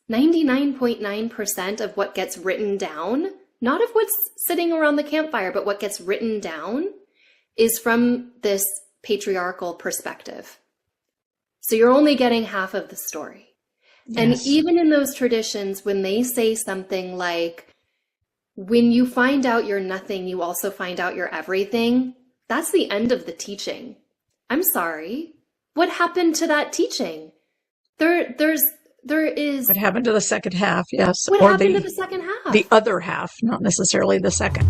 99.9% of what gets written down, not of what's sitting around the campfire, but what gets written down is from this patriarchal perspective. So you're only getting half of the story. Yes. And even in those traditions, when they say something like, when you find out you're nothing, you also find out you're everything, that's the end of the teaching. I'm sorry. What happened to that teaching? There is. What happened to the second half? Yes. What happened to the second half? The other half, not necessarily the second.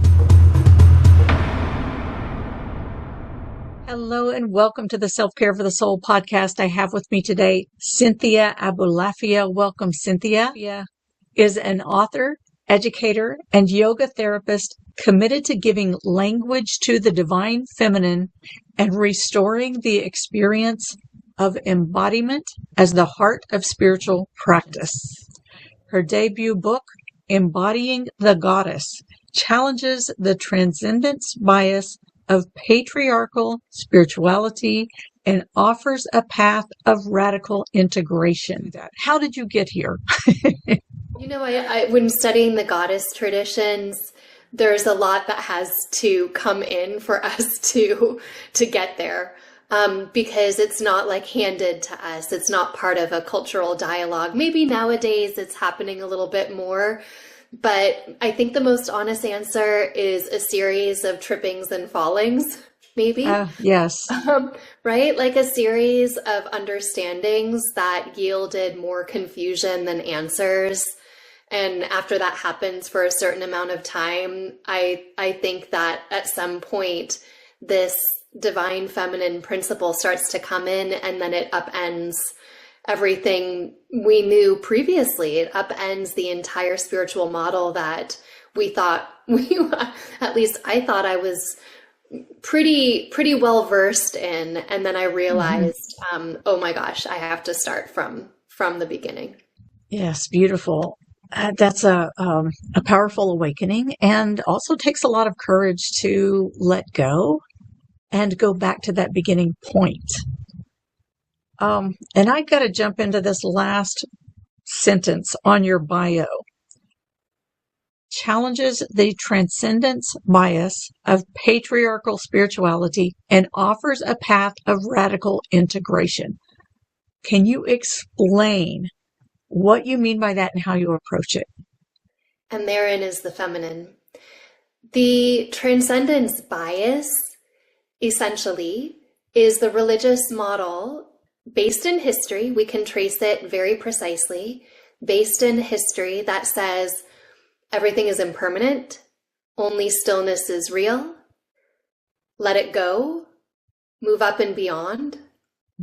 Hello and welcome to the Self-Care for the Soul podcast. I have with me today Cynthia Abalafia. Welcome, Cynthia. Cynthia is an author, educator, and yoga therapist committed to giving language to the divine feminine and restoring the experience of embodiment as the heart of spiritual practice. Her debut book, Embodying the Goddess, challenges the transcendence bias of patriarchal spirituality and offers a path of radical integration. How did you get here? You know, I when studying the goddess traditions, there's a lot that has to come in for us to get there. Because it's not like handed to us. It's not part of a cultural dialogue. Maybe nowadays it's happening a little bit more, but I think the most honest answer is a series of trippings and fallings, maybe. Yes. Right? Like a series of understandings that yielded more confusion than answers. And after that happens for a certain amount of time, I think that at some point, this divine feminine principle starts to come in, and then it upends everything we knew previously. It upends the entire spiritual model that we thought at least I thought I was pretty well versed in. And then I realized, oh my gosh, I have to start from the beginning. Yes, beautiful. That's a powerful awakening, and also takes a lot of courage to let go and go back to that beginning point. And I got to jump into this last sentence on your bio. Challenges the transcendence bias of patriarchal spirituality and offers a path of radical integration. Can you explain what you mean by that and how you approach it? And therein is the feminine. The transcendence bias essentially is the religious model based in history. We can trace it very precisely, based in history that says everything is impermanent, only stillness is real, let it go, move up and beyond,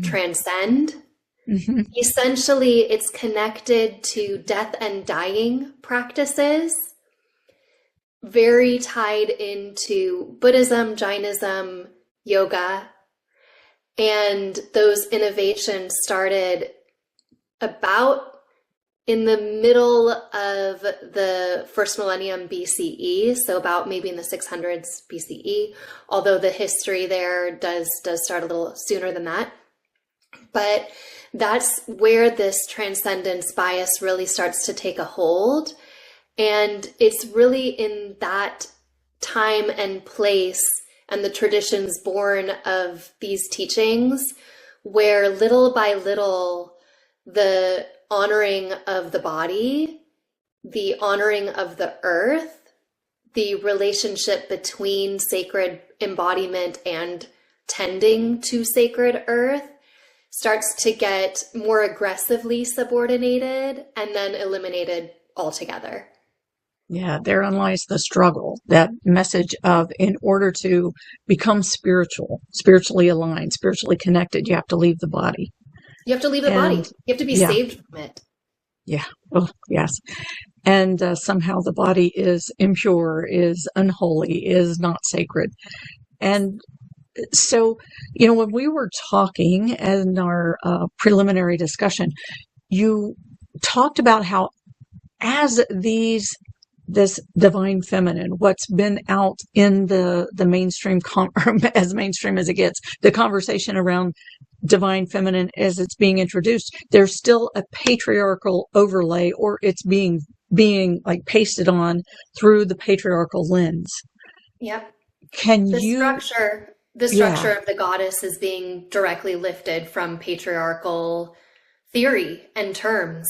transcend. Mm-hmm. Essentially, it's connected to death and dying practices, very tied into Buddhism, Jainism, yoga. And those innovations started about in the middle of the first millennium BCE, so about maybe in the 600s BCE, although the history there does start a little sooner than that. But that's where this transcendence bias really starts to take a hold. And it's really in that time and place and the traditions born of these teachings where little by little the honoring of the body, the honoring of the earth, the relationship between sacred embodiment and tending to sacred earth starts to get more aggressively subordinated and then eliminated altogether. Yeah, therein lies the struggle, that message of in order to become spiritually aligned, spiritually connected, you have to leave the body. You have to leave the body. You have to be saved from it. Yeah, well, yes. And somehow the body is impure, is unholy, is not sacred. And so, when we were talking in our preliminary discussion, you talked about how as this divine feminine, what's been out in the mainstream, as mainstream as it gets, the conversation around divine feminine as it's being introduced, there's still a patriarchal overlay, or it's being like pasted on through the patriarchal lens. Yep. Can The you, structure of the goddess is being directly lifted from patriarchal theory and terms.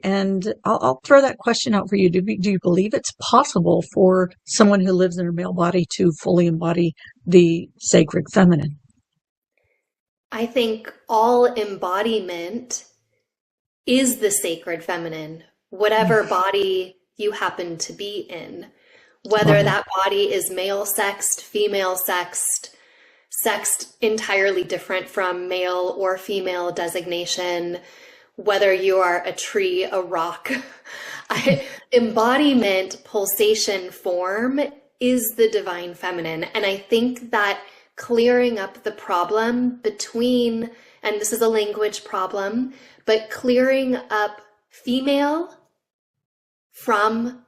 and I'll throw that question out for you. Do you believe it's possible for someone who lives in a male body to fully embody the sacred feminine? I think all embodiment is the sacred feminine, whatever body you happen to be in, whether that body is male sexed, female sexed, sexed entirely different from male or female designation, whether you are a tree, a rock. Embodiment, pulsation, form is the divine feminine. And I think that clearing up the problem between, and this is a language problem, but clearing up female from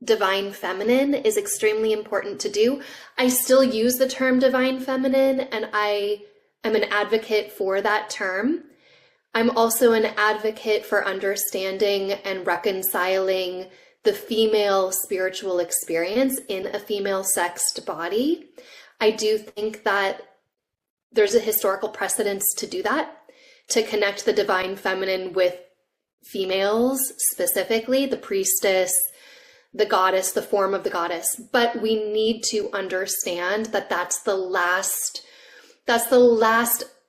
divine feminine is extremely important to do. I still use the term divine feminine, and I am an advocate for that term. I'm also an advocate for understanding and reconciling the female spiritual experience in a female sexed body. I do think that there's a historical precedence to do that, to connect the divine feminine with females, specifically the priestess, the goddess, the form of the goddess. But we need to understand that that's the last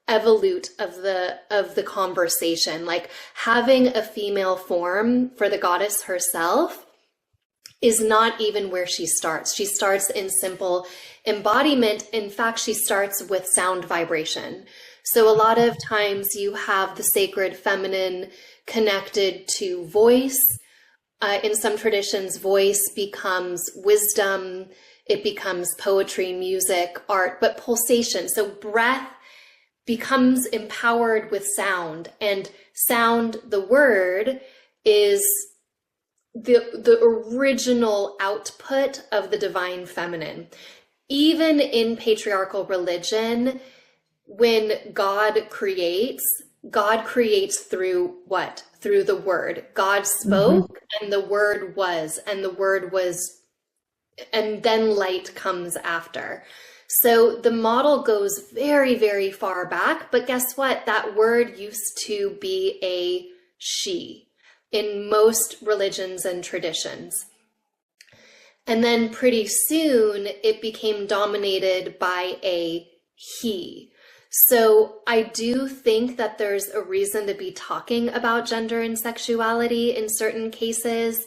evolute of the conversation. Like, having a female form for the goddess herself is not even where she starts. She starts in simple embodiment. In fact, she starts with sound vibration. So a lot of times you have the sacred feminine connected to voice. In some traditions, voice becomes wisdom. It becomes poetry, music, art, but pulsation. So breath becomes empowered with sound, and sound, the word, is the original output of the divine feminine. Even in patriarchal religion, when God creates through what? Through the word. God spoke, and the word was, and then light comes after. So the model goes very, very far back, but guess what? That word used to be a she in most religions and traditions. And then pretty soon it became dominated by a he. So I do think that there's a reason to be talking about gender and sexuality in certain cases.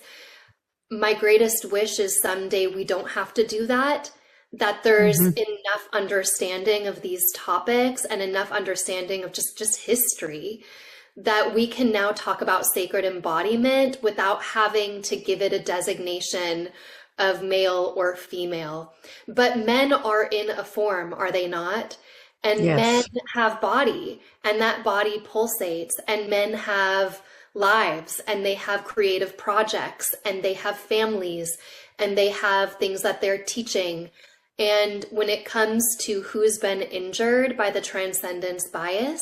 My greatest wish is someday we don't have to do that, that there's enough understanding of these topics and enough understanding of just history that we can now talk about sacred embodiment without having to give it a designation of male or female. But men are in a form, are they not? And men have body, and that body pulsates, and men have lives, and they have creative projects, and they have families, and they have things that they're teaching. And when it comes to who's been injured by the transcendence bias,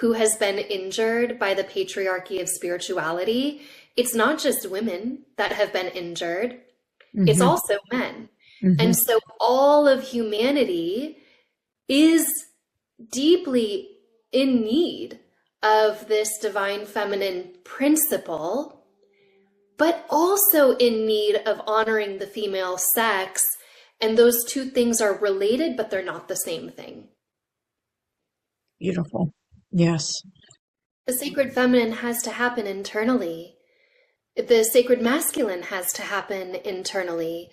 who has been injured by the patriarchy of spirituality, it's not just women that have been injured, it's also men. And so all of humanity is deeply in need of this divine feminine principle, but also in need of honoring the female sex. And those two things are related, but they're not the same thing. Beautiful. Yes. The sacred feminine has to happen internally. The sacred masculine has to happen internally.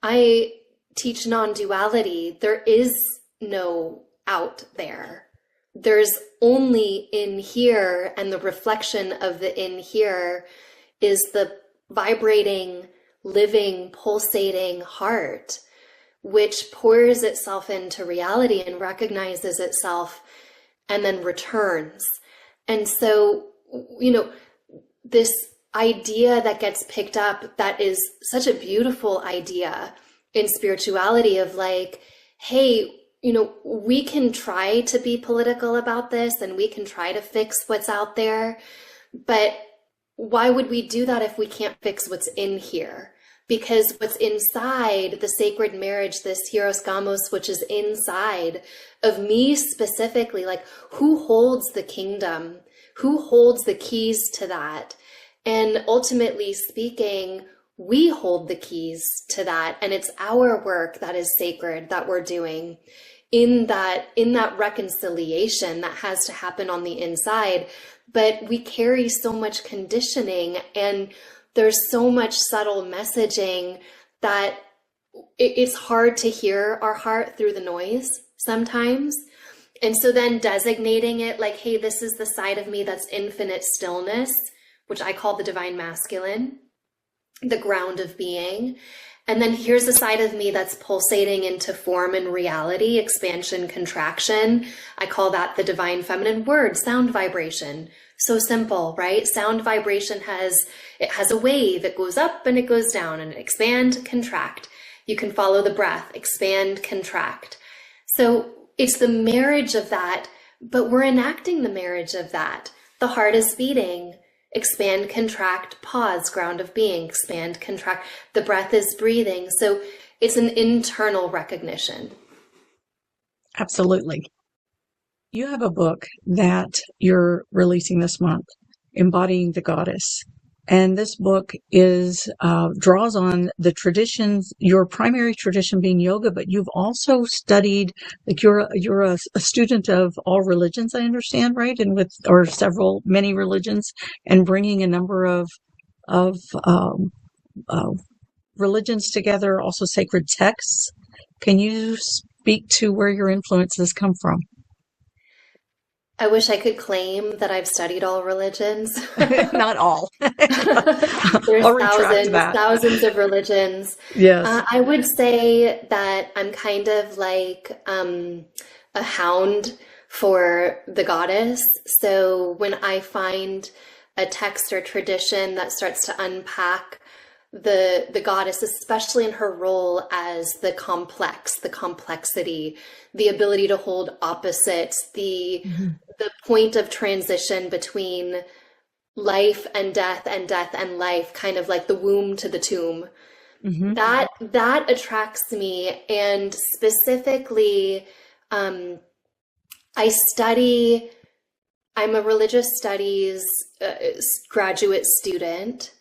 I teach non-duality. There is no out there. There's only in here, and the reflection of the in here is the vibrating, living, pulsating heart, which pours itself into reality and recognizes itself and then returns. And so, this idea that gets picked up, that is such a beautiful idea in spirituality of like, hey, we can try to be political about this and we can try to fix what's out there, but why would we do that if we can't fix what's in here? Because what's inside the sacred marriage, this hieros gamos, which is inside of me specifically, like who holds the kingdom? Who holds the keys to that? And ultimately speaking, we hold the keys to that. And it's our work that is sacred that we're doing in that reconciliation that has to happen on the inside. But we carry so much conditioning and there's so much subtle messaging that it's hard to hear our heart through the noise sometimes. And so then designating it like, hey, this is the side of me that's infinite stillness, which I call the divine masculine, the ground of being. And then here's the side of me that's pulsating into form and reality, expansion, contraction. I call that the divine feminine word, sound vibration. So simple, right? Sound vibration has a wave. It goes up and it goes down, and expand, contract. You can follow the breath, expand, contract. So it's the marriage of that, but we're enacting the marriage of that. The heart is beating. Expand, contract, pause, ground of being, expand, contract. The breath is breathing. So it's an internal recognition. Absolutely. You have a book that you're releasing this month, Embodying the Goddess. And this book is draws on the traditions, your primary tradition being yoga, but you've also studied, like you're a student of all religions, I understand, right? And many religions, and bringing a number of religions together, also sacred texts. Can you speak to where your influences come from? I wish I could claim that I've studied all religions. Not all. There's thousands of religions. Yes. I would say that I'm kind of like a hound for the goddess. So when I find a text or tradition that starts to unpack the goddess, especially in her role as the complex, the complexity, the ability to hold opposites, the point of transition between life and death and life, kind of like the womb to the tomb. Mm-hmm. That attracts me. And specifically, I'm a religious studies graduate student,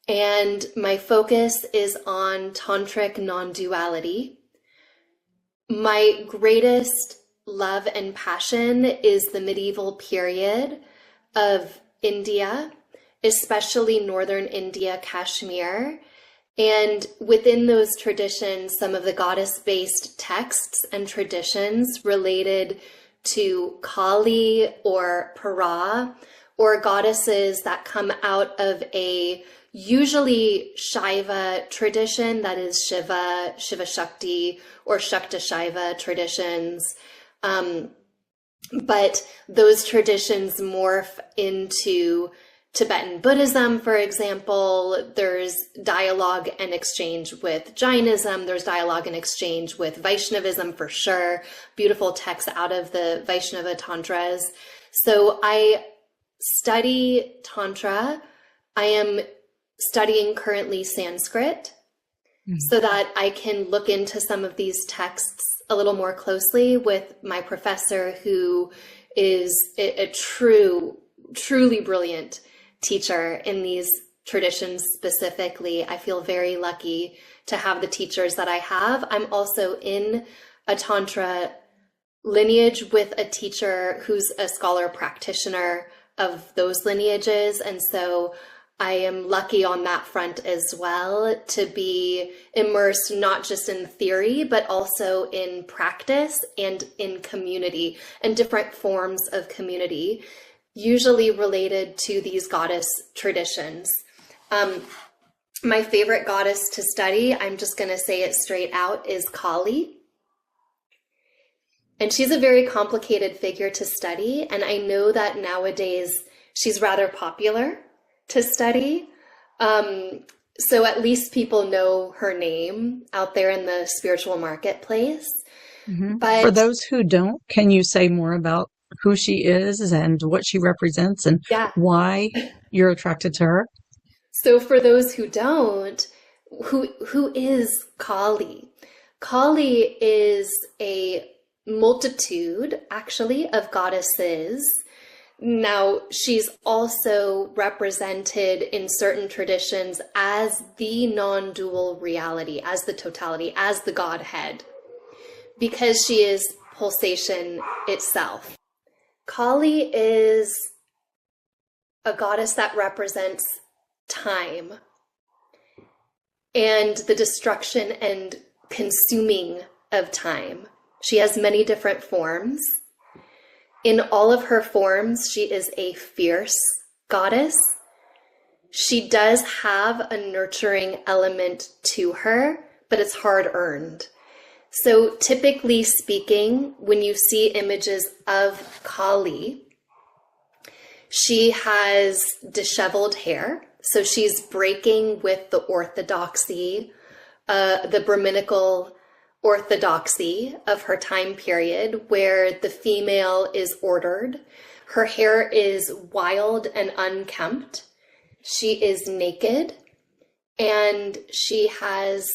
and my focus is on tantric non-duality. My greatest love and passion is the medieval period of India, especially northern India, Kashmir. And within those traditions, some of the goddess-based texts and traditions related to Kali or Para, or goddesses that come out of a usually Shaiva tradition, that is Shiva Shakti, or Shakta Shaiva traditions. But those traditions morph into Tibetan Buddhism, for example. There's dialogue and exchange with Jainism. There's dialogue and exchange with Vaishnavism, for sure. Beautiful texts out of the Vaishnava Tantras. So I study Tantra. I am studying currently Sanskrit so that I can look into some of these texts a little more closely with my professor, who is a truly brilliant teacher in these traditions specifically. I feel very lucky to have the teachers that I have. I'm also in a Tantra lineage with a teacher who's a scholar practitioner of those lineages. And so I am lucky on that front as well, to be immersed not just in theory, but also in practice and in community and different forms of community, usually related to these goddess traditions. My favorite goddess to study, I'm just going to say it straight out, is Kali. And she's a very complicated figure to study. And I know that nowadays she's rather popular to study. So at least people know her name out there in the spiritual marketplace. For But those who don't, can you say more about who she is and what she represents and yeah, why you're attracted to her? so for those who don't, who is Kali? Kali is a multitude, actually, of goddesses. Now, she's also represented in certain traditions as the non-dual reality, as the totality, as the Godhead, because she is pulsation itself. Kali is a goddess that represents time and the destruction and consuming of time. She has many different forms. In all of her forms, she is a fierce goddess. She does have a nurturing element to her, but it's hard earned. So typically speaking, when you see images of Kali, she has disheveled hair. So she's breaking with the orthodoxy, the Brahminical orthodoxy of her time period, where the female is ordered. Her hair is wild and unkempt. She is naked, and she has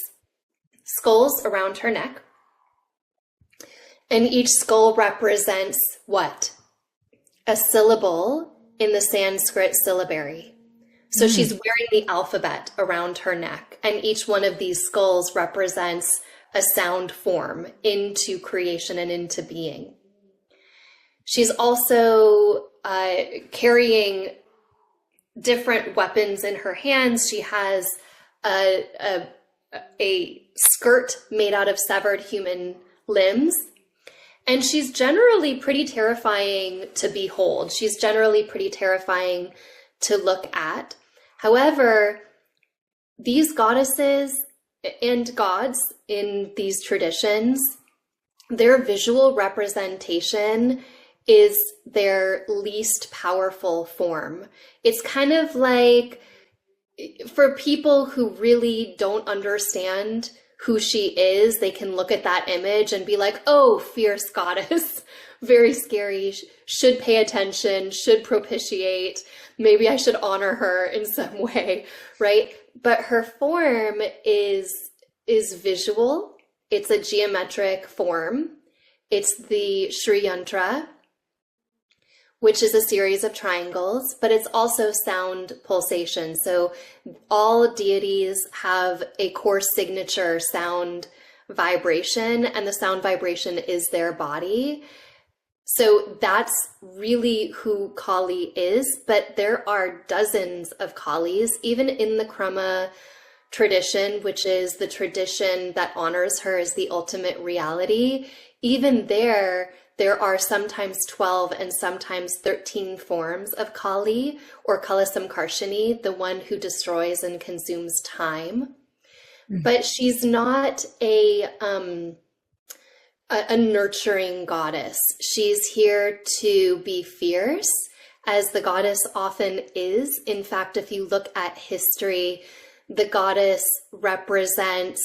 skulls around her neck. And each skull represents what? A syllable in the Sanskrit syllabary. So she's wearing the alphabet around her neck, and each one of these skulls represents a sound form into creation and into being. She's also carrying different weapons in her hands. She has a skirt made out of severed human limbs. And she's generally pretty terrifying to behold. She's generally pretty terrifying to look at. However, these goddesses and gods in these traditions, their visual representation is their least powerful form. It's kind of like, for people who really don't understand who she is, they can look at that image and be like, oh, fierce goddess, very scary, should pay attention, should propitiate, maybe I should honor her in some way, right? But her form is visual. It's a geometric form. It's the Sri Yantra, which is a series of triangles, but it's also sound pulsation. So all deities have a core signature sound vibration, and the sound vibration is their body. So that's really who Kali is, but there are dozens of Kalis, even in the Krama tradition, which is the tradition that honors her as the ultimate reality. Even there are sometimes 12 and sometimes 13 forms of Kali, or Kalasamkarshini, the one who destroys and consumes time. But she's not a nurturing goddess. She's here to be fierce, as the goddess often is. In fact, if you look at history, the goddess represents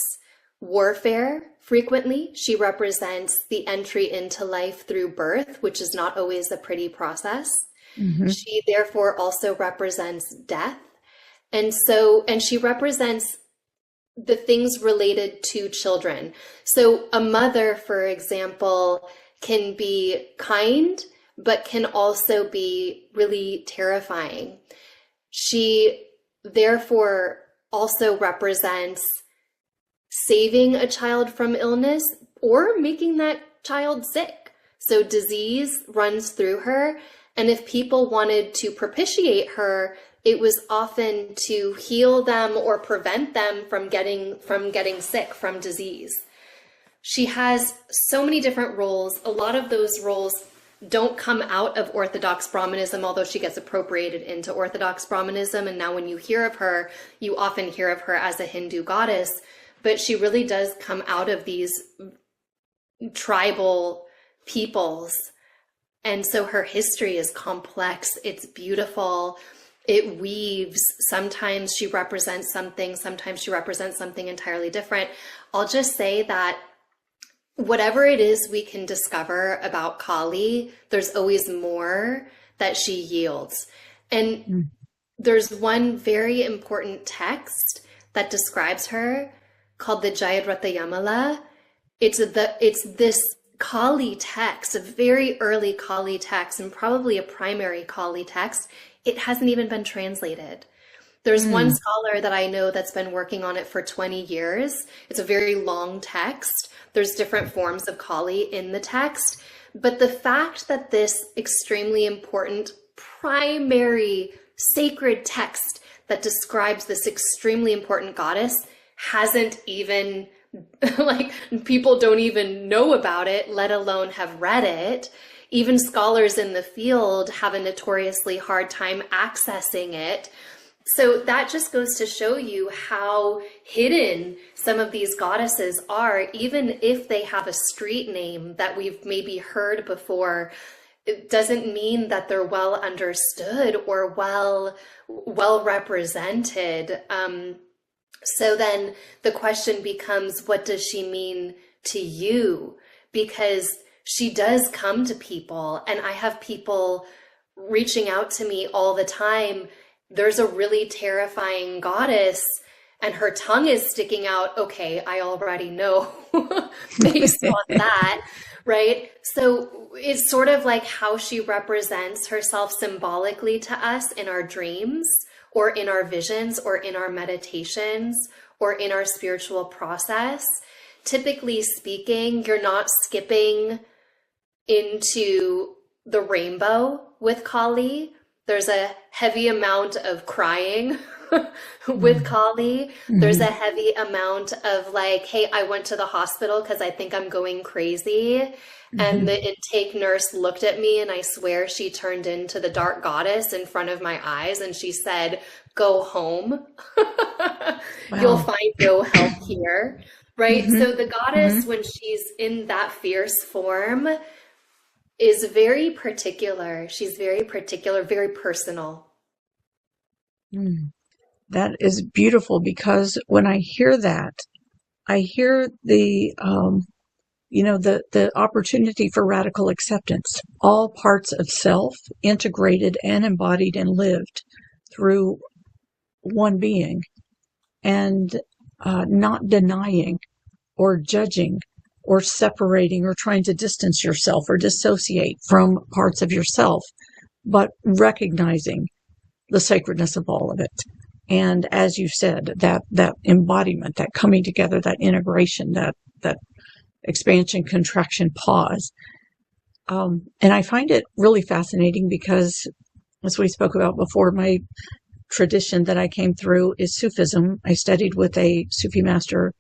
warfare frequently. She represents the entry into life through birth, which is not always a pretty process. She therefore also represents death. And she represents the things related to children. So a mother, for example, can be kind, but can also be really terrifying. She therefore also represents saving a child from illness or making that child sick. So disease runs through her. And if people wanted to propitiate her, it was often to heal them or prevent them from getting sick from disease. She has so many different roles. A lot of those roles don't come out of Orthodox Brahmanism, although she gets appropriated into Orthodox Brahmanism. And now when you hear of her, you often hear of her as a Hindu goddess, but she really does come out of these tribal peoples. And so her history is complex. It's beautiful. It weaves. Sometimes she represents something. Sometimes she represents something entirely different. I'll just say that whatever it is we can discover about Kali, there's always more that she yields. And there's one very important text that describes her called the Jayadratha. It's this Kali text, a very early Kali text, and probably a primary Kali text. It hasn't even been translated. There's one scholar that I know that's been working on it for 20 years. It's a very long text. There's different forms of Kali in the text. But the fact that this extremely important primary sacred text that describes this extremely important goddess hasn't even, like, people don't even know about it, let alone have read it. Even scholars in the field have a notoriously hard time accessing it. So that just goes to show you how hidden some of these goddesses are, even if they have a street name that we've maybe heard before. It doesn't mean that they're well understood or well represented. So then the question becomes, what does she mean to you? Because she does come to people, and I have people reaching out to me all the time. There's a really terrifying goddess and her tongue is sticking out. Okay, I already know based on that, right? So it's sort of like how she represents herself symbolically to us in our dreams or in our visions or in our meditations or in our spiritual process. Typically speaking, you're not skipping into the rainbow with Kali. There's a heavy amount of crying with Kali. There's a heavy amount of like, hey, I went to the hospital because I think I'm going crazy. And the intake nurse looked at me, and I swear she turned into the dark goddess in front of my eyes. And she said, go home. You'll find no help here. Right. So the goddess, when she's in that fierce form, is very particular. She's very particular, very personal. That is beautiful, because when I hear that, I hear the opportunity for radical acceptance, all parts of self integrated and embodied and lived through one being, and not denying or judging or separating or trying to distance yourself or dissociate from parts of yourself, but recognizing the sacredness of all of it. And as you said, that embodiment, that coming together, that integration, that expansion, contraction, pause. And I find it really fascinating because, as we spoke about before, my tradition that I came through is Sufism. I studied with a Sufi master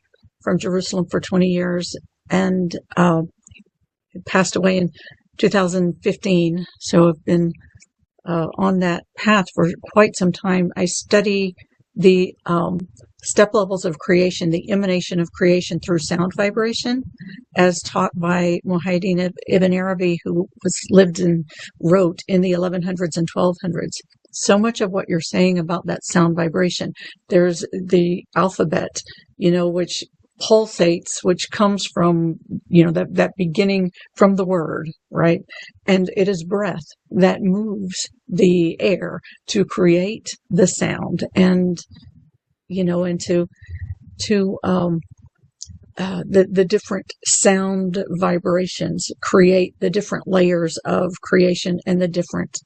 from Jerusalem for 20 years, and passed away in 2015. So I've been on that path for quite some time. I study the step levels of creation, the emanation of creation through sound vibration, as taught by Muhyiddin Ibn Arabi, who lived and wrote in the 1100s and 1200s. So much of what you're saying about that sound vibration, there's the alphabet, which pulsates, which comes from, that beginning from the word, right? And it is breath that moves the air to create the sound, and, the different sound vibrations create the different layers of creation and the different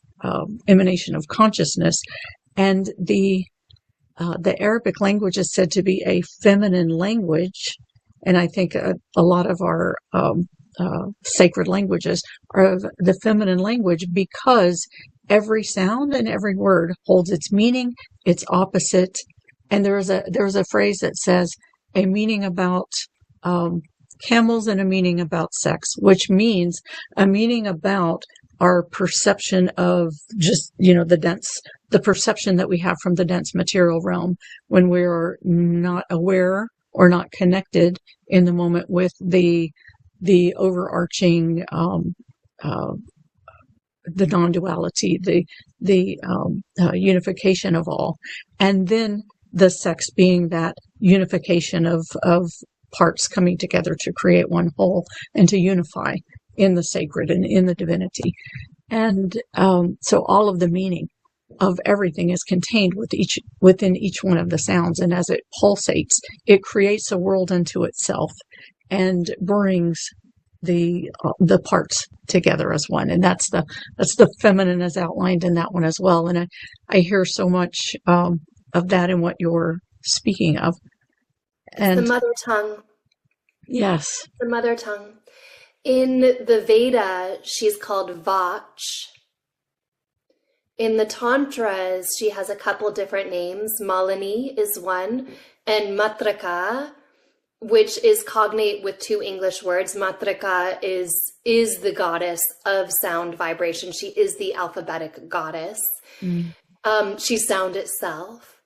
emanation of consciousness. And the Arabic language is said to be a feminine language, and I think a lot of our sacred languages are the feminine language, because every sound and every word holds its meaning, its opposite. And there's a phrase that says a meaning about camels and a meaning about sex, which means a meaning about our perception of just, the perception that we have from the dense material realm when we're not aware or not connected in the moment with the overarching, the non-duality, the unification of all. And then the sex being that unification of parts coming together to create one whole and to unify in the sacred and in the divinity. And so all of the meaning of everything is contained within each one of the sounds. And as it pulsates, it creates a world unto itself and brings the parts together as one. And that's the feminine as outlined in that one as well. And I hear so much of that in what you're speaking of. And the mother tongue. Yes. The mother tongue. In the Veda, she's called Vach. In the Tantras, she has a couple different names. Malini is one, and Matrika, which is cognate with two English words. Matrika is the goddess of sound vibration. She is the alphabetic goddess. She's sound itself.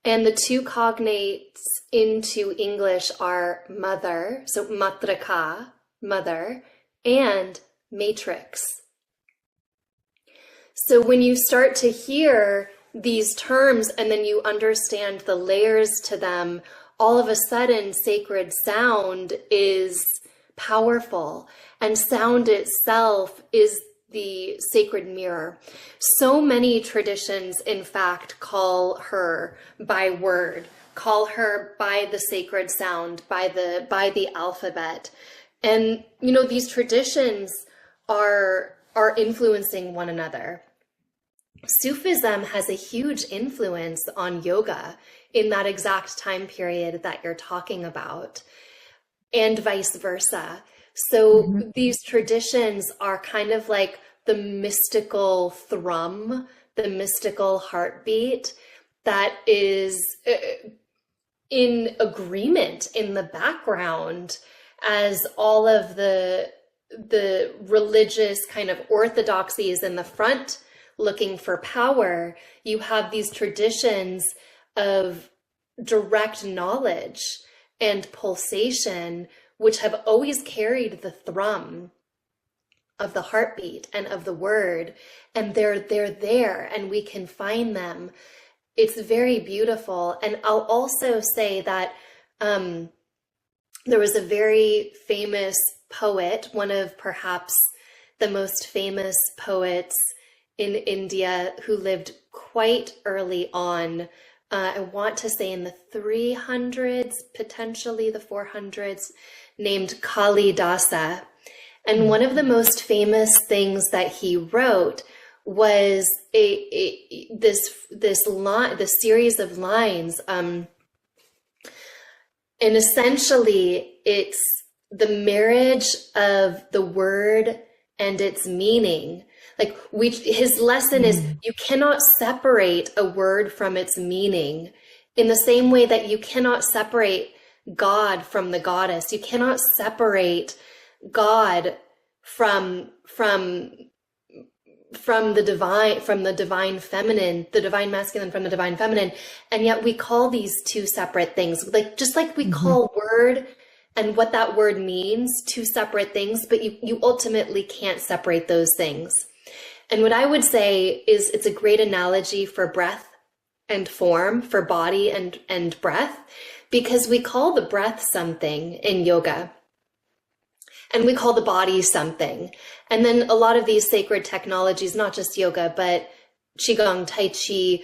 And the two cognates into English are mother, so Matrika, mother, and matrix. So when you start to hear these terms and then you understand the layers to them, all of a sudden sacred sound is powerful, and sound itself is the sacred mirror. So many traditions, in fact, call her by word, call her by the sacred sound, by the alphabet. And, these traditions are influencing one another. Sufism has a huge influence on yoga in that exact time period that you're talking about, and vice versa. So these traditions are kind of like the mystical thrum, the mystical heartbeat that is in agreement in the background as all of the religious kind of orthodoxies in the front looking for power. You have these traditions of direct knowledge and pulsation, which have always carried the thrum of the heartbeat and of the word, and they're there, and we can find them. It's very beautiful. And I'll also say that there was a very famous poet, one of perhaps the most famous poets in India, who lived quite early on. I want to say in the 300s, potentially the 400s, named Kalidasa. And one of the most famous things that he wrote was this series of lines. And essentially, it's the marriage of the word and its meaning. Like his lesson is, you cannot separate a word from its meaning, in the same way that you cannot separate God from the goddess. You cannot separate God from the divine feminine, the divine masculine from the divine feminine. And yet we call these two separate things, just like we call word and what that word means two separate things, but you ultimately can't separate those things. And what I would say is, it's a great analogy for breath and form, for body and breath, because we call the breath something in yoga, and we call the body something. And then a lot of these sacred technologies, not just yoga, but Qigong, Tai Chi,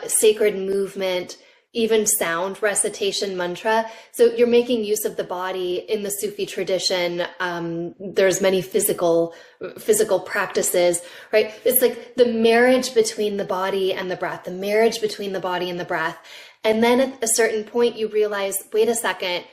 sacred movement, even sound, recitation, mantra. So you're making use of the body. In the Sufi tradition, there's many physical practices, right? It's like the marriage between the body and the breath, the marriage between the body and the breath. And then at a certain point, you realize, wait a second,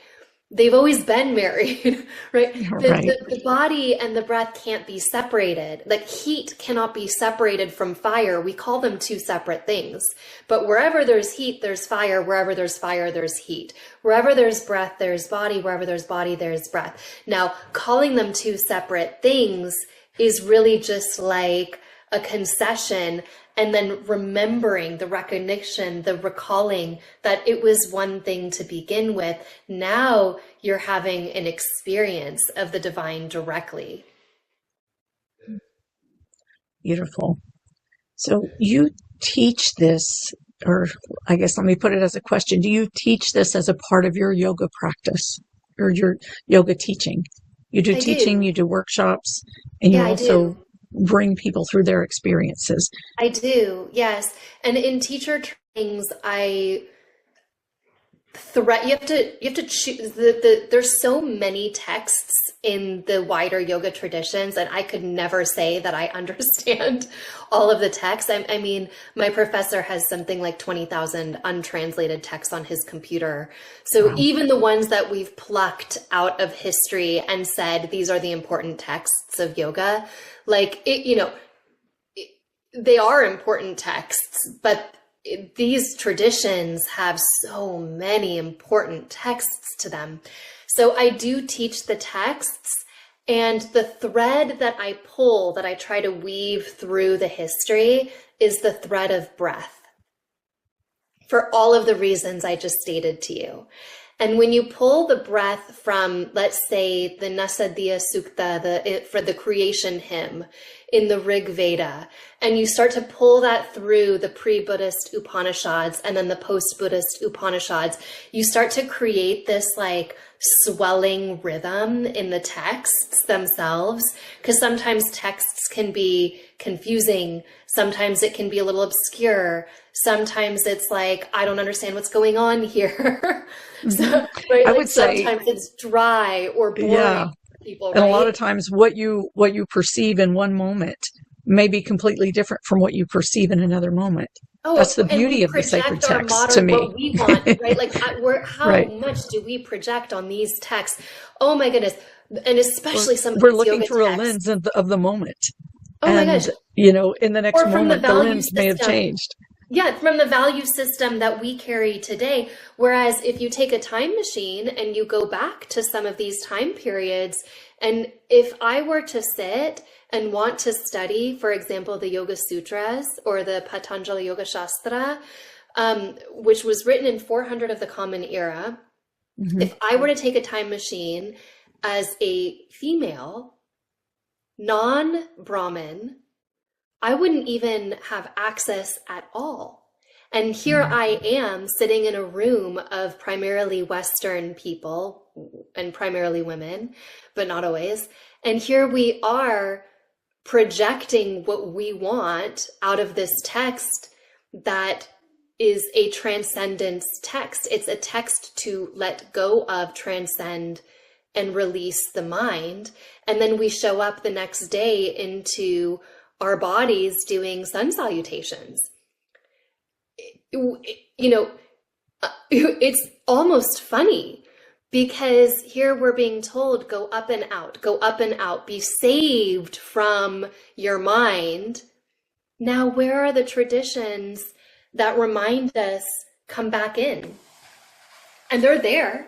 they've always been married, right? The body and the breath can't be separated. Like heat cannot be separated from fire. We call them two separate things. But wherever there's heat, there's fire. Wherever there's fire, there's heat. Wherever there's breath, there's body. Wherever there's body, there's breath. Now, calling them two separate things is really just like a concession, and then remembering the recognition, the recalling that it was one thing to begin with. Now you're having an experience of the divine directly. Beautiful. So you teach this, or I guess let me put it as a question. Do you teach this as a part of your yoga practice? your yoga teaching? You do I teaching, do. you do workshops, and you Yeah, I also do. bring people through their experiences. I do. Yes. And in teacher trainings, I threat you have to choose there's so many texts in the wider yoga traditions, and I could never say that I understand all of the texts. I mean, my professor has something like 20,000 untranslated texts on his computer, so Wow. even the ones that we've plucked out of history and said these are the important texts of yoga, like it, they are important texts, but these traditions have so many important texts to them. So I do teach the texts, and the thread that I pull, that I try to weave through the history, is the thread of breath, for all of the reasons I just stated to you. And when you pull the breath from, let's say, the Nasadiya Sukta, for the creation hymn in the Rig Veda, and you start to pull that through the pre-Buddhist Upanishads and then the post-Buddhist Upanishads, you start to create this like swelling rhythm in the texts themselves, because sometimes texts can be confusing, sometimes it can be a little obscure, sometimes it's like, I don't understand what's going on here. So, right, I like would say, sometimes it's dry or boring yeah. for people, And a lot right? of times what you perceive in one moment may be completely different from what you perceive in another moment. That's the And we beauty of the sacred project our texts to modern, me. what we want, right? Like, how Right. much do we project on these texts? Oh my goodness. And especially some of We're these looking yoga through a texts. lens of the moment. Oh my And, gosh. in the next Or from the moment, the value lens may have system. changed. Yeah, from the value system that we carry today. Whereas if you take a time machine and you go back to some of these time periods, and if I were to sit and want to study, for example, the Yoga Sutras or the Patanjali Yoga Shastra, which was written in 400 of the Common Era, Mm-hmm. if I were to take a time machine as a female, non-Brahmin, I wouldn't even have access at all. And here I am sitting in a room of primarily Western people and primarily women, but not always. And here we are projecting what we want out of this text that is a transcendence text. It's a text to let go of, transcend, and release the mind. And then we show up the next day into our bodies doing sun salutations. It's almost funny, because here we're being told, go up and out, be saved from your mind. Now, where are the traditions that remind us, come back in? And they're there.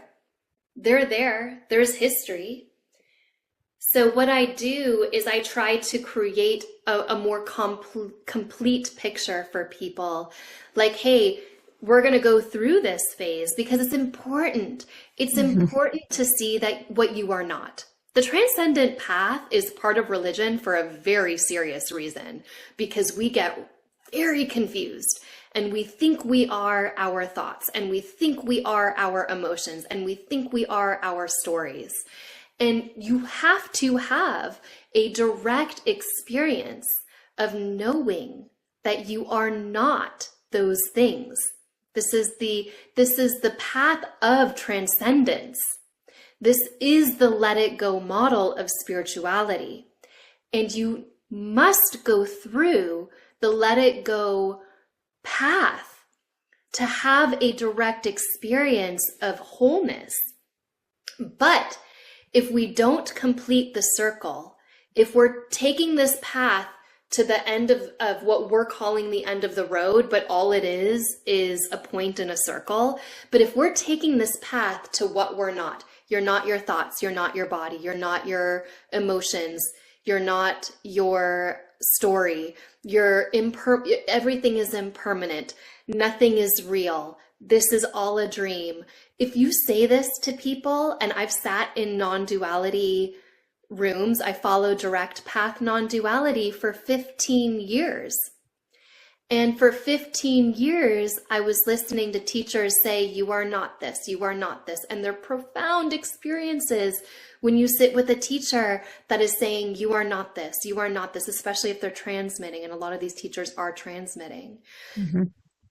There's history. So what I do is I try to create a more complete picture for people. Like, hey, we're going to go through this phase because it's important. It's important to see that what you are not. The transcendent path is part of religion for a very serious reason, because we get very confused and we think we are our thoughts, and we think we are our emotions, and we think we are our stories. And you have to have a direct experience of knowing that you are not those things. This is the path of transcendence. This is the let it go model of spirituality. And you must go through the let it go path to have a direct experience of wholeness. But if we don't complete the circle, if we're taking this path to the end of what we're calling the end of the road, but all it is a point in a circle. But if we're taking this path to what we're not, you're not your thoughts, you're not your body, you're not your emotions, you're not your story, everything is impermanent, nothing is real, this is all a dream. If you say this to people, and I've sat in non-duality rooms, I follow direct path non-duality for 15 years. And for 15 years, I was listening to teachers say, you are not this, you are not this. And they're profound experiences when you sit with a teacher that is saying, you are not this, you are not this, especially if they're transmitting. And a lot of these teachers are transmitting. Mm-hmm.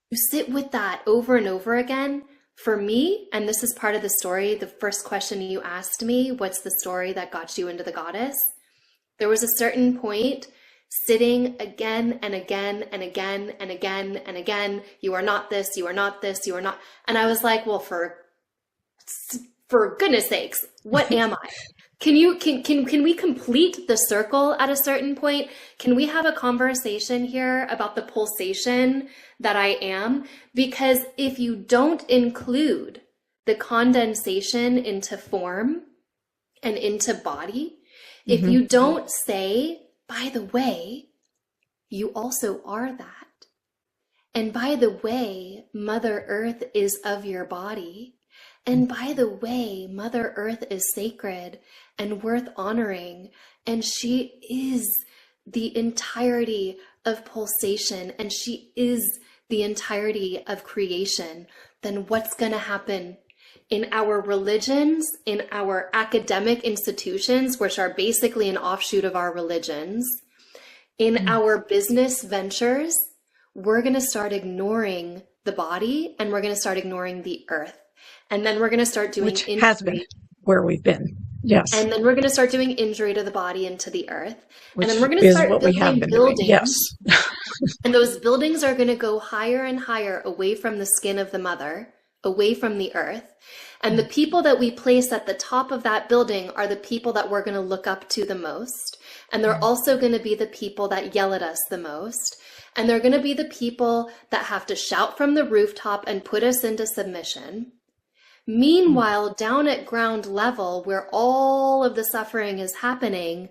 You sit with that over and over again. For me, and this is part of the story, the first question you asked me, what's the story that got you into the goddess? There was a certain point sitting again and again and again and again and again, you are not this, you are not this, you are not. And I was like, well, for goodness sakes, what am I? Can we complete the circle at a certain point? Can we have a conversation here about the pulsation that I am? Because if you don't include the condensation into form and into body, if you don't say, by the way, you also are that. And by the way, Mother Earth is of your body. And by the way, Mother Earth is sacred and worth honoring. And she is the entirety of pulsation. And she is the entirety of creation. Then what's going to happen? In our religions, in our academic institutions, which are basically an offshoot of our religions, in our business ventures, we're going to start ignoring the body and we're going to start ignoring the earth. And then we're going to start doing which has been where we've been. Yes. And then we're going to start doing injury to the body and to the earth. Which and then we're going to start what we have building been buildings. Doing. Yes. And those buildings are going to go higher and higher away from the skin of the mother, away from the earth. And the people that we place at the top of that building are the people that we're going to look up to the most. And they're also going to be the people that yell at us the most. And they're going to be the people that have to shout from the rooftop and put us into submission. Meanwhile, down at ground level, where all of the suffering is happening,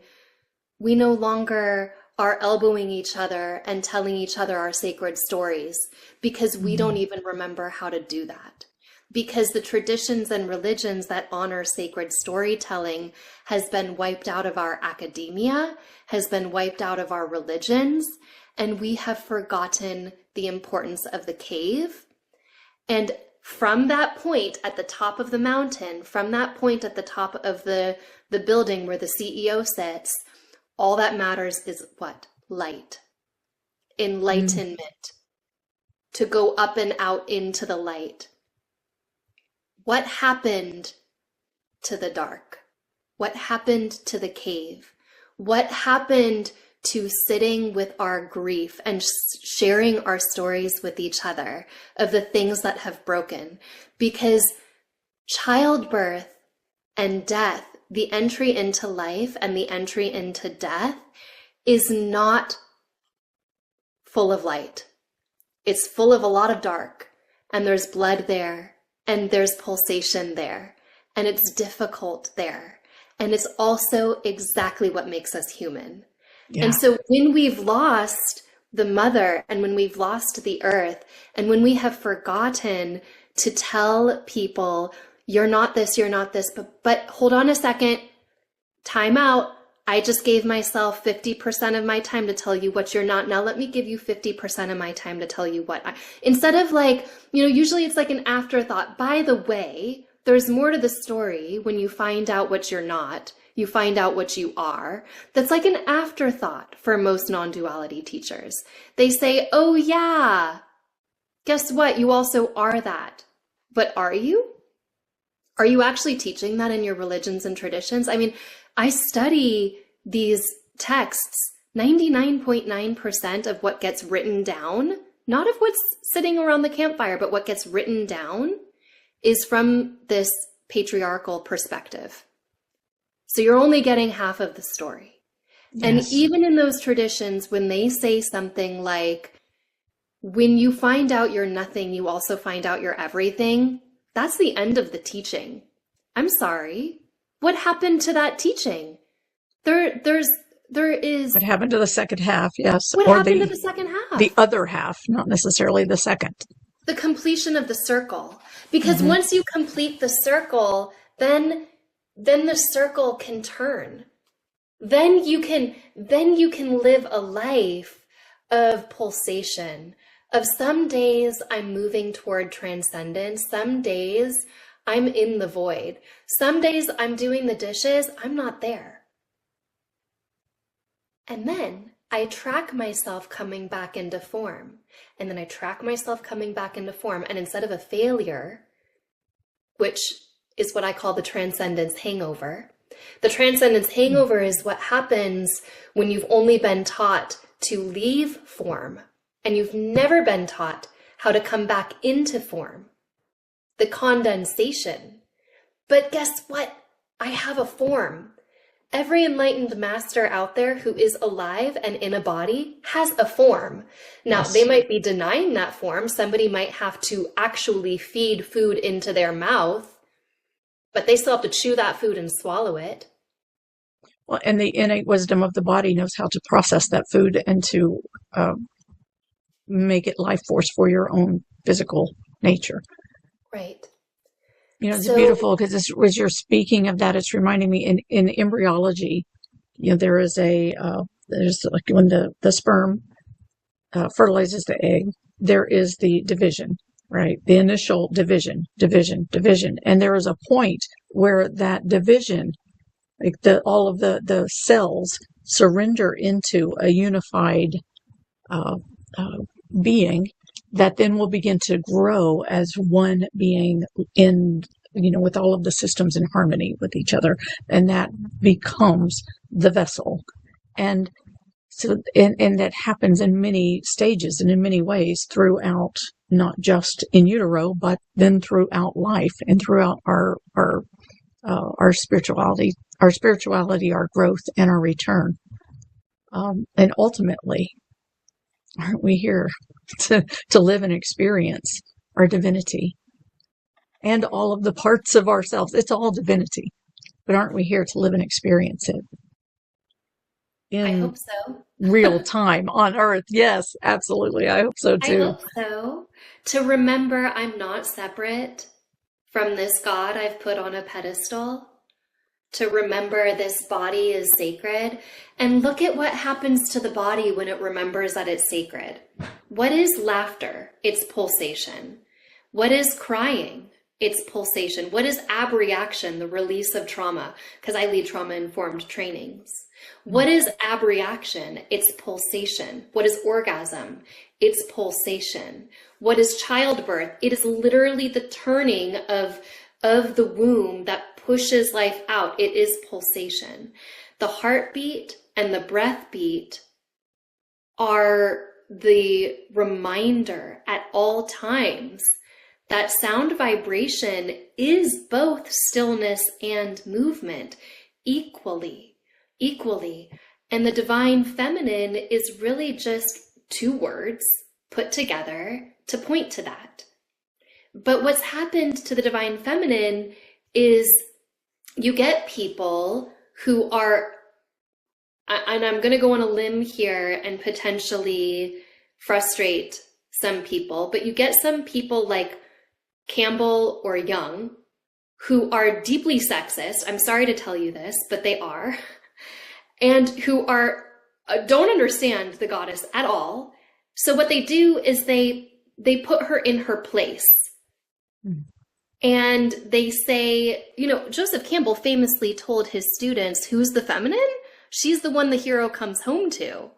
we no longer are elbowing each other and telling each other our sacred stories because we don't even remember how to do that. Because the traditions and religions that honor sacred storytelling has been wiped out of our academia, has been wiped out of our religions, and we have forgotten the importance of the cave. And from that point at the top of the mountain, from that point at the top of the building where the CEO sits, all that matters is what? Light. Enlightenment. To go up and out into the light. What happened to the dark? What happened to the cave? What happened to sitting with our grief and sharing our stories with each other of the things that have broken? Because childbirth and death, the entry into life and the entry into death, is not full of light. It's full of a lot of dark, and there's blood there. And there's pulsation there, and it's difficult there. And it's also exactly what makes us human. Yeah. And so when we've lost the mother and when we've lost the earth and when we have forgotten to tell people, you're not this, but hold on a second, time out. I just gave myself 50% of my time to tell you what you're not. Now let me give you 50% of my time to tell you what instead of like, usually it's like an afterthought. By the way, there's more to the story when you find out what you're not, you find out what you are. That's like an afterthought for most non-duality teachers. They say, oh yeah, guess what? You also are that. But are you? Are you actually teaching that in your religions and traditions? I mean, I study these texts. 99.9% of what gets written down, not of what's sitting around the campfire, but what gets written down is from this patriarchal perspective. So you're only getting half of the story. Yes. And even in those traditions, when they say something like, when you find out you're nothing, you also find out you're everything, that's the end of the teaching. I'm sorry. What happened to that teaching? There is. What happened to the second half? Yes. What happened to the second half? The other half, not necessarily the second. The completion of the circle. Because once you complete the circle, then the circle can turn. Then you can live a life of pulsation, of some days I'm moving toward transcendence. Some days I'm in the void. Some days I'm doing the dishes. I'm not there. And then I track myself coming back into form. And then I track myself coming back into form. And instead of a failure, which is what I call the transcendence hangover, the transcendence hangover is what happens when you've only been taught to leave form and you've never been taught how to come back into form. The condensation. But guess what? I have a form. Every enlightened master out there who is alive and in a body has a form. Now, Yes. They might be denying that form. Somebody might have to actually feed food into their mouth, but they still have to chew that food and swallow it. Well, and the innate wisdom of the body knows how to process that food and to make it life force for your own physical nature. Right. You know, it's So- beautiful because as you're speaking of that, it's reminding me in embryology, you know, there is there's like when the sperm fertilizes the egg, there is the division, right? The initial division. And there is a point where that division, like all of the cells surrender into a unified being that then will begin to grow as one being in, you know, with all of the systems in harmony with each other. And that becomes the vessel. And so, and that happens in many stages and in many ways throughout, not just in utero, but then throughout life and throughout our spirituality, our growth and our return. And ultimately, aren't we here to live and experience our divinity and all of the parts of ourselves? It's all divinity, but aren't we here to live and experience it I in hope so. real time on earth? Yes, absolutely. I hope so I too. hope so. To remember I'm not separate from this God I've put on a pedestal. To remember this body is sacred. And look at what happens to the body when it remembers that it's sacred. What is laughter? It's pulsation. What is crying? It's pulsation. What is abreaction? The release of trauma, because I lead trauma-informed trainings. What is abreaction? It's pulsation. What is orgasm? It's pulsation. What is childbirth? It is literally the turning of the womb that pushes life out. It is pulsation. The heartbeat and the breath beat are the reminder at all times that sound vibration is both stillness and movement equally. And the divine feminine is really just two words put together to point to that. But what's happened to the divine feminine is you get people who are, and I'm going to go on a limb here and potentially frustrate some people, but you get some people like Campbell or Young who are deeply sexist. I'm sorry to tell you this, but they are. And who don't understand the goddess at all. So what they do is they put her in her place. Mm. And they say, you know, Joseph Campbell famously told his students, who's the feminine? She's the one the hero comes home to.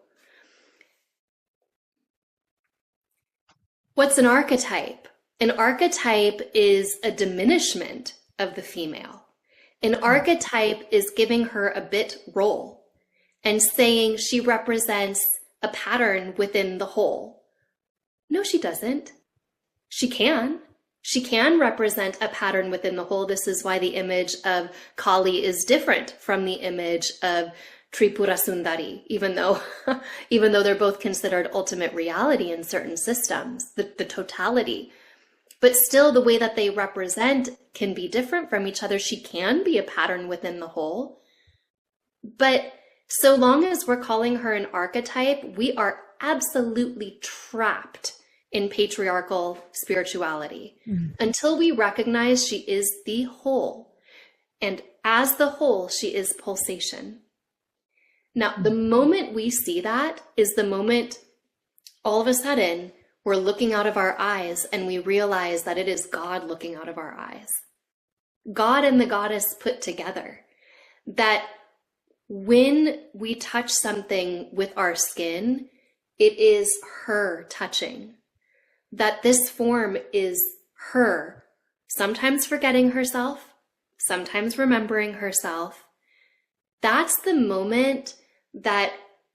What's an archetype? An archetype is a diminishment of the female. An archetype is giving her a bit role and saying she represents a pattern within the whole. No, she doesn't. She can. She can represent a pattern within the whole. This is why the image of Kali is different from the image of Tripura Sundari, even though they're both considered ultimate reality in certain systems, the totality. But still, the way that they represent can be different from each other. She can be a pattern within the whole. But so long as we're calling her an archetype, we are absolutely trapped in patriarchal spirituality until we recognize she is the whole. And as the whole, she is pulsation. Now, the moment we see that is the moment all of a sudden we're looking out of our eyes and we realize that it is God looking out of our eyes. God and the goddess put together. That when we touch something with our skin, it is her touching. That this form is her, sometimes forgetting herself, sometimes remembering herself. That's the moment that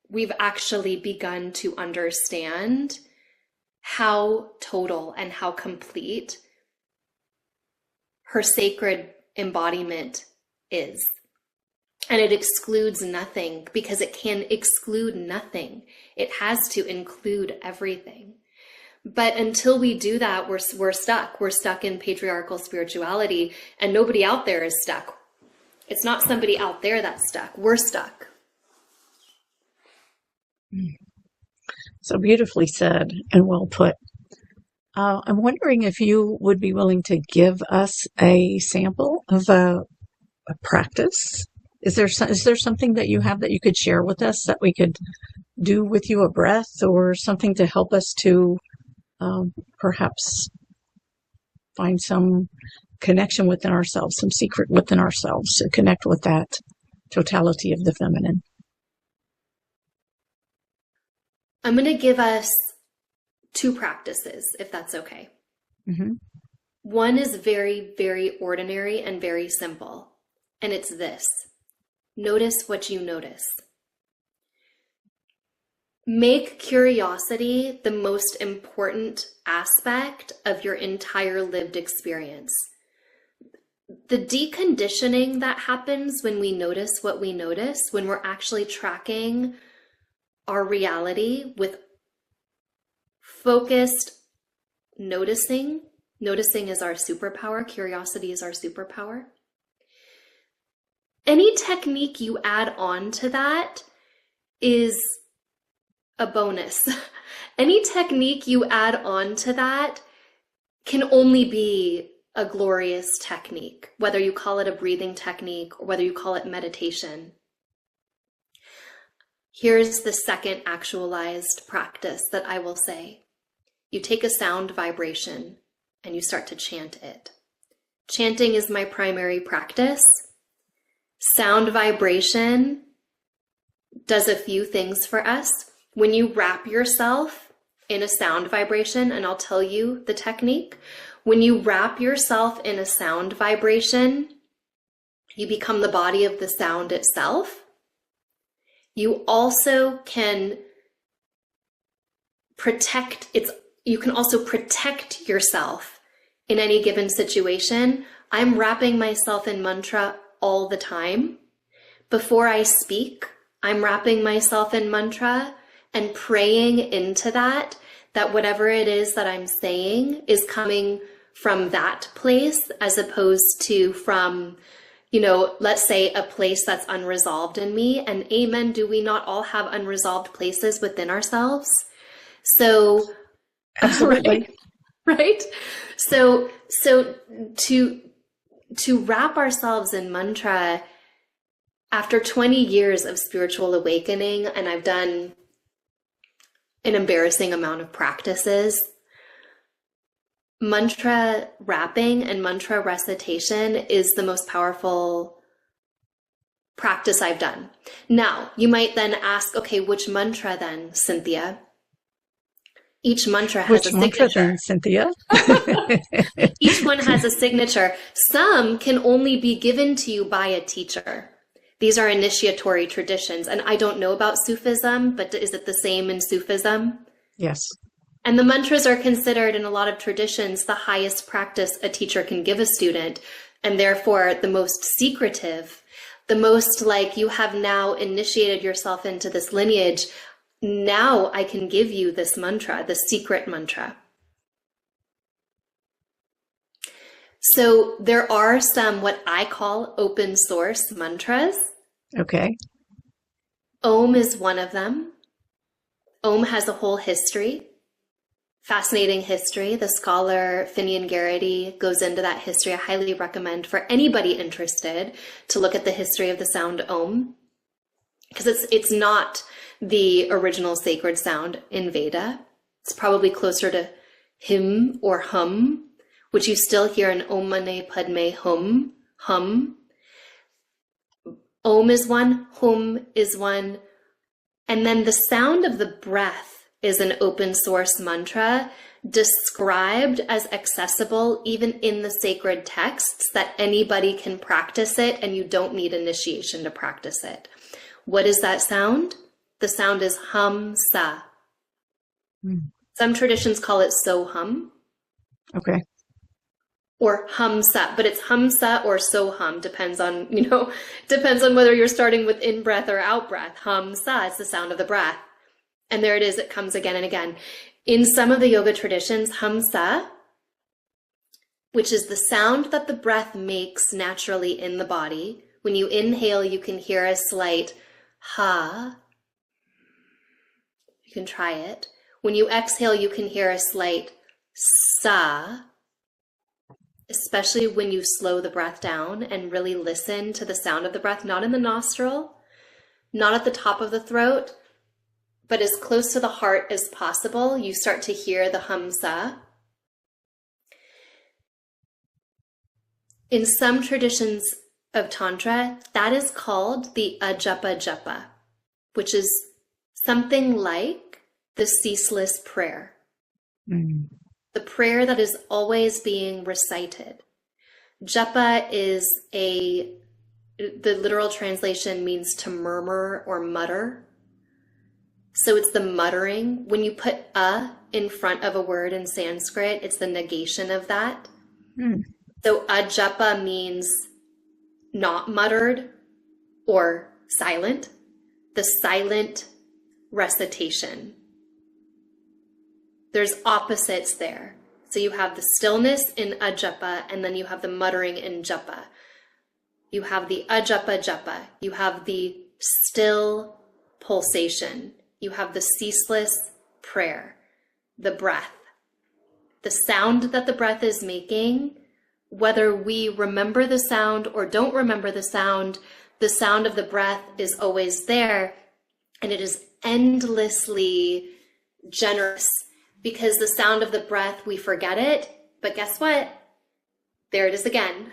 we've actually begun to understand how total and how complete her sacred embodiment is. And it excludes nothing because it can exclude nothing. It has to include everything. But until we do that, we're stuck. We're stuck in patriarchal spirituality, and nobody out there is stuck. It's not somebody out there that's stuck. We're stuck. So beautifully said and well put. I'm wondering if you would be willing to give us a sample of a practice. Is there something that you have that you could share with us that we could do with you, a breath or something to help us to perhaps find some connection within ourselves, some secret within ourselves to connect with that totality of the feminine? I'm going to give us 2 practices, if that's okay. Mm-hmm. One is very, very ordinary and very simple, and it's this. Notice what you notice. Make curiosity the most important aspect of your entire lived experience. The deconditioning that happens when we notice what we notice, when we're actually tracking our reality with focused noticing. Noticing is our superpower. Curiosity is our superpower. Any technique you add on to that is a bonus. Any technique you add on to that can only be a glorious technique, whether you call it a breathing technique or whether you call it meditation. Here's the second actualized practice that I will say. You take a sound vibration and you start to chant it. Chanting is my primary practice. Sound vibration does a few things for us. When you wrap yourself in a sound vibration, and I'll tell you the technique, when you wrap yourself in a sound vibration, you become the body of the sound itself. You also can you can also protect yourself in any given situation. I'm wrapping myself in mantra all the time. Before I speak, I'm wrapping myself in mantra and praying into that whatever it is that I'm saying is coming from that place as opposed to from, let's say a place that's unresolved in me. And amen, do we not all have unresolved places within ourselves? So, absolutely. Right? So to wrap ourselves in mantra after 20 years of spiritual awakening, and I've done an embarrassing amount of practices, mantra wrapping and mantra recitation is the most powerful practice I've done. Now, you might then ask, okay, which mantra then, Cynthia? Each mantra has a signature. Which mantra then, Cynthia? Each one has a signature. Some can only be given to you by a teacher. These are initiatory traditions. And I don't know about Sufism, but is it the same in Sufism? Yes. And the mantras are considered in a lot of traditions the highest practice a teacher can give a student, and therefore the most secretive, the most like you have now initiated yourself into this lineage. Now I can give you this mantra, the secret mantra. So there are some what I call open source mantras. Okay. Om is one of them. Om has a whole history, fascinating history. The scholar Finian Garrity goes into that history. I highly recommend for anybody interested to look at the history of the sound Om, because it's not the original sacred sound in Veda. It's probably closer to him or hum, which you still hear in Om Mani Padme Hum, hum. Om is one, hum is one. And then the sound of the breath is an open source mantra described as accessible even in the sacred texts, that anybody can practice it and you don't need initiation to practice it. What is that sound? The sound is hum sa. Some traditions call it so hum. Okay. Or hum sa, but it's hum sa or so hum, depends on whether you're starting with in breath or out breath. Hum sa is the sound of the breath. And there it is, it comes again and again. In some of the yoga traditions, hum sa, which is the sound that the breath makes naturally in the body. When you inhale, you can hear a slight ha. You can try it. When you exhale, you can hear a slight sa, especially when you slow the breath down and really listen to the sound of the breath, not in the nostril, not at the top of the throat, but as close to the heart as possible. You start to hear the hum sa. In some traditions of Tantra, that is called the ajapa japa, which is something like the ceaseless prayer. The prayer that is always being recited. Japa is the literal translation means to murmur or mutter. So it's the muttering. When you put a in front of a word in Sanskrit, it's the negation of that. So ajapa means not muttered or silent. The silent recitation. There's opposites there. So you have the stillness in ajapa, and then you have the muttering in japa. You have the ajapa japa. You have the still pulsation. You have the ceaseless prayer, the breath. The sound that the breath is making, whether we remember the sound or don't remember the sound of the breath is always there, and it is endlessly generous. Because the sound of the breath, we forget it, but guess what? There it is again.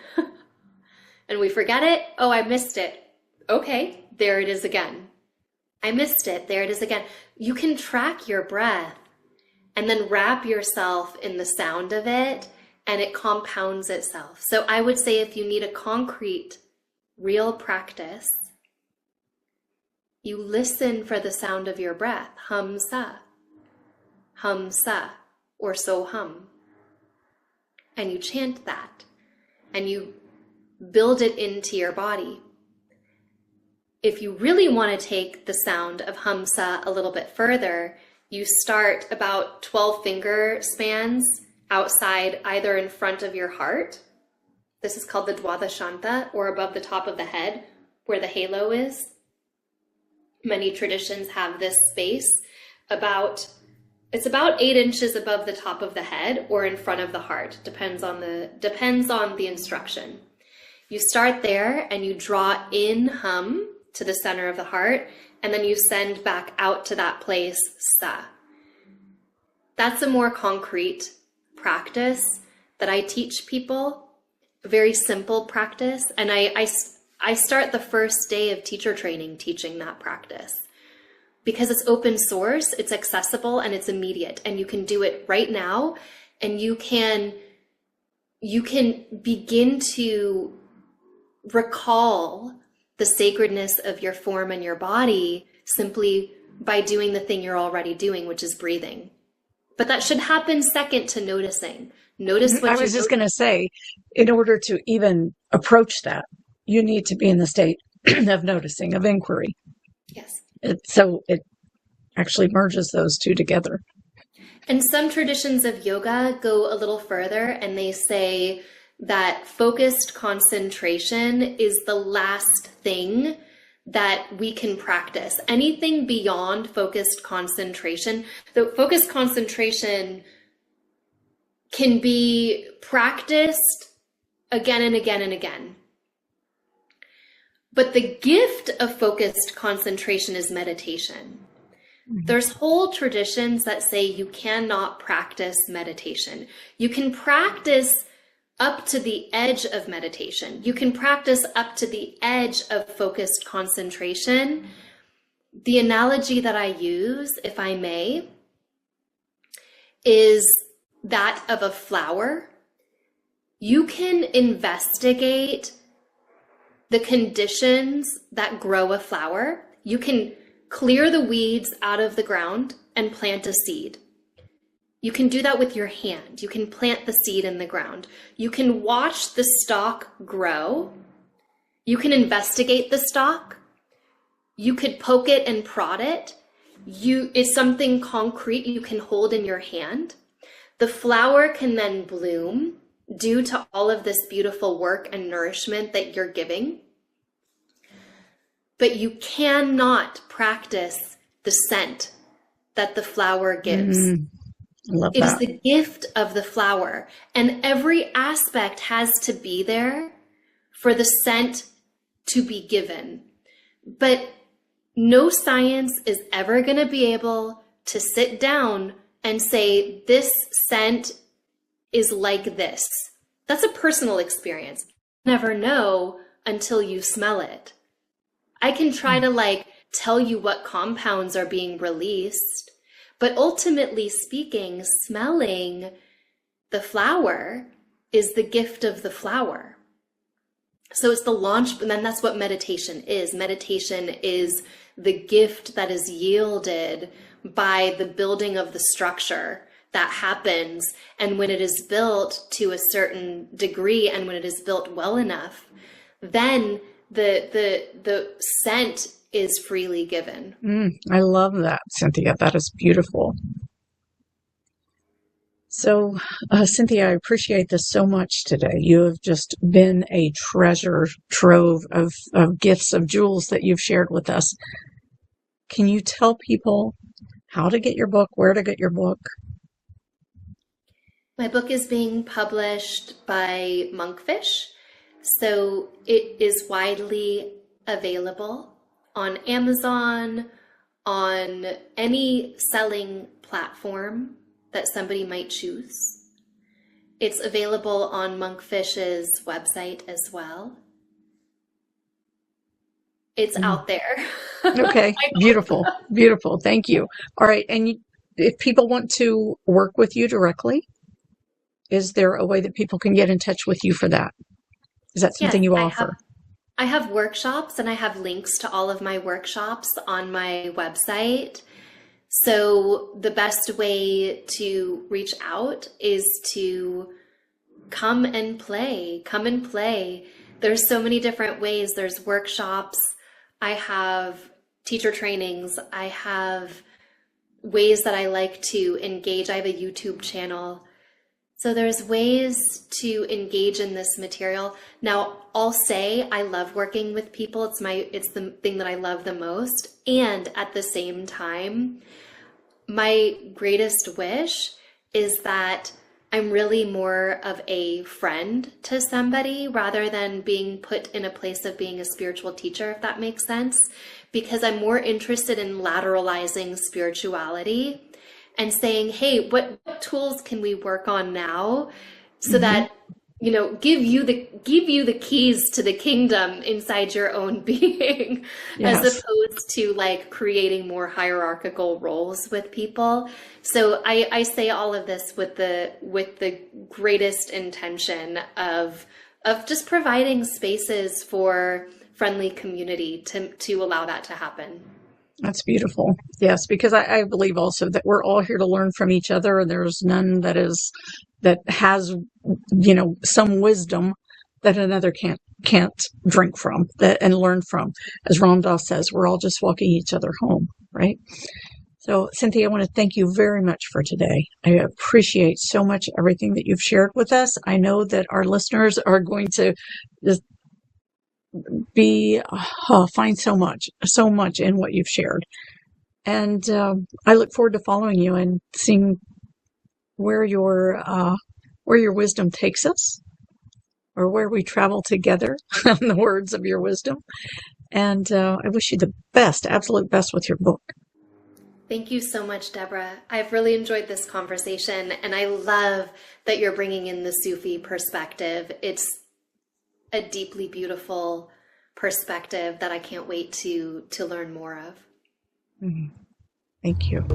And we forget it. Oh, I missed it. Okay, there it is again. I missed it. There it is again. You can track your breath and then wrap yourself in the sound of it, and it compounds itself. So I would say if you need a concrete, real practice, you listen for the sound of your breath. Hum sa. Hum sa, or so hum. And you chant that, and you build it into your body. If you really want to take the sound of hum sa a little bit further, you start about 12 finger spans outside, either in front of your heart. This is called the Dwadashanta, or above the top of the head, where the halo is. Many traditions have this space it's about 8 inches above the top of the head or in front of the heart. Depends on the instruction. You start there and you draw in hum to the center of the heart, and then you send back out to that place sa. That's a more concrete practice that I teach people. A very simple practice, and I start the first day of teacher training teaching that practice. Because it's open source, it's accessible, and it's immediate, and you can do it right now, and you can begin to recall the sacredness of your form and your body simply by doing the thing you're already doing, which is breathing. But that should happen second to noticing. Notice what I was just going to say, in order to even approach that, you need to be in the state of noticing, of inquiry. Yes. So it actually merges those two together. And some traditions of yoga go a little further, and they say that focused concentration is the last thing that we can practice. Anything beyond focused concentration, the focused concentration can be practiced again and again and again. But the gift of focused concentration is meditation. There's whole traditions that say you cannot practice meditation. You can practice up to the edge of meditation. You can practice up to the edge of focused concentration. The analogy that I use, if I may, is that of a flower. You can investigate the conditions that grow a flower. You can clear the weeds out of the ground and plant a seed. You can do that with your hand. You can plant the seed in the ground. You can watch the stalk grow. You can investigate the stalk. You could poke it and prod it. It's something concrete you can hold in your hand. The flower can then bloom due to all of this beautiful work and nourishment that you're giving. But you cannot practice the scent that the flower gives. I love It that. is the gift of the flower, and every aspect has to be there for the scent to be given. But no science is ever going to be able to sit down and say, this scent is like this. That's a personal experience. You never know until you smell it. I can try to tell you what compounds are being released, but ultimately speaking, smelling the flower is the gift of the flower. So it's the launch, and then that's what meditation is. Meditation is the gift that is yielded by the building of the structure that happens. And when it is built to a certain degree, and when it is built well enough, then the scent is freely given. I love that, Cynthia. That is beautiful. So, Cynthia, I appreciate this so much today. You have just been a treasure trove of gifts, of jewels that you've shared with us. Can you tell people how to get your book, where to get your book? My book is being published by Monkfish, so it is widely available on Amazon, on any selling platform that somebody might choose. It's available on Monkfish's website as well. It's out there. Okay, beautiful, beautiful. Thank you. All right, and if people want to work with you directly, is there a way that people can get in touch with you for that? Is that something you offer? I have workshops, and I have links to all of my workshops on my website. So the best way to reach out is to come and play. Come and play. There's so many different ways. There's workshops. I have teacher trainings. I have ways that I like to engage. I have a YouTube channel. So there's ways to engage in this material. Now, I'll say I love working with people. It's the thing that I love the most. And at the same time, my greatest wish is that I'm really more of a friend to somebody rather than being put in a place of being a spiritual teacher, if that makes sense, because I'm more interested in lateralizing spirituality and saying, hey, what tools can we work on now so that, give you the keys to the kingdom inside your own being, Yes. as opposed to creating more hierarchical roles with people. So I say all of this with the greatest intention of just providing spaces for friendly community to allow that to happen. That's beautiful. Yes, because I believe also that we're all here to learn from each other, and there's none that has some wisdom that another can't drink from and learn from. As Ram Dass says, we're all just walking each other home, right? So, Cynthia, I want to thank you very much for today. I appreciate so much everything that you've shared with us. I know that our listeners are going to just find so much in what you've shared. And I look forward to following you and seeing where your wisdom takes us, or where we travel together on the words of your wisdom. And I wish you the best, absolute best with your book. Thank you so much, Debra. I've really enjoyed this conversation, and I love that you're bringing in the Sufi perspective. It's a deeply beautiful perspective that I can't wait to learn more of. Thank you.